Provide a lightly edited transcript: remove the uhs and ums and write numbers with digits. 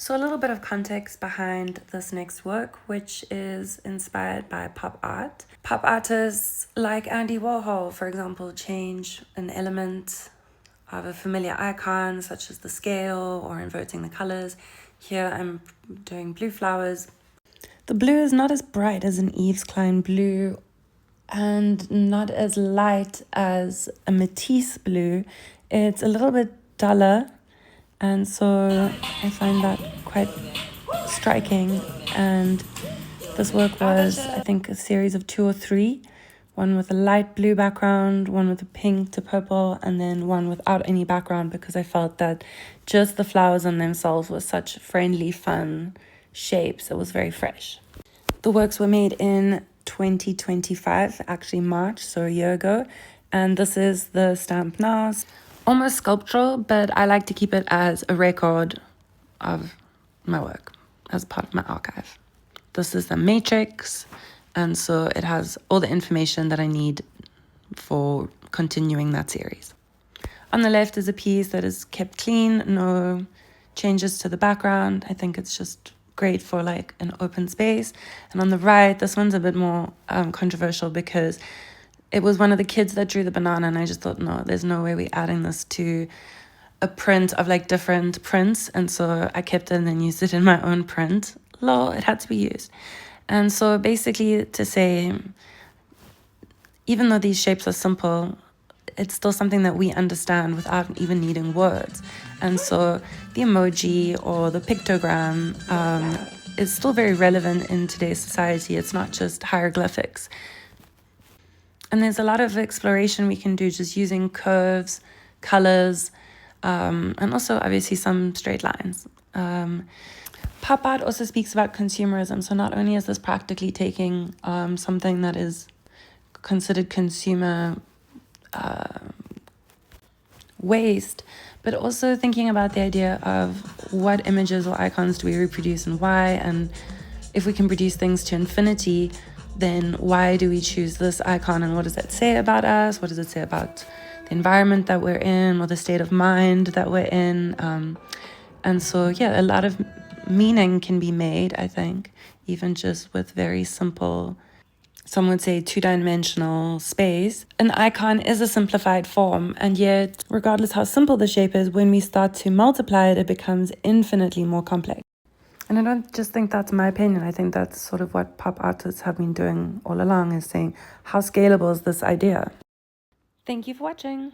So a little bit of context behind this next work, which is inspired by pop art. Pop artists like Andy Warhol, for example, change an element of a familiar icon, such as the scale or inverting the colors. Here I'm doing blue flowers. The blue is not as bright as an Yves Klein blue and not as light as a Matisse blue. It's a little bit duller, and so I find that quite striking. And this work was, I think, a series of 2 or 3. One with a light blue background, one with a pink to purple, and then one without any background, because I felt that just the flowers on themselves were such friendly, fun shapes. It was very fresh. The works were made in 2025, actually March, so a year ago. And this is the stamp now. Almost sculptural, but I like to keep it as a record of my work, as part of my archive. This is the matrix, and so it has all the information that I need for continuing that series. On the left is a piece that is kept clean, no changes to the background. I think it's just great for like an open space. And on the right, this one's a bit more controversial because it was one of the kids that drew the banana, and I just thought, no, there's no way we're adding this to a print of like different prints. And so I kept it and then used it in my own print. Lol, it had to be used. And so basically to say, even though these shapes are simple, it's still something that we understand without even needing words. And so the emoji or the pictogram is still very relevant in today's society. It's not just hieroglyphics. And there's a lot of exploration we can do just using curves, colors, and also obviously some straight lines. Pop art also speaks about consumerism. So not only is this practically taking something that is considered consumer waste, but also thinking about the idea of what images or icons do we reproduce and why, and if we can produce things to infinity, then why do we choose this icon, and what does that say about us? What does it say about the environment that we're in or the state of mind that we're in? And so, yeah, a lot of meaning can be made, I think, even just with very simple, some would say 2-dimensional space. An icon is a simplified form, and yet, regardless how simple the shape is, when we start to multiply it, it becomes infinitely more complex. And I don't just think that's my opinion. I think that's sort of what pop artists have been doing all along, is saying, how scalable is this idea? Thank you for watching.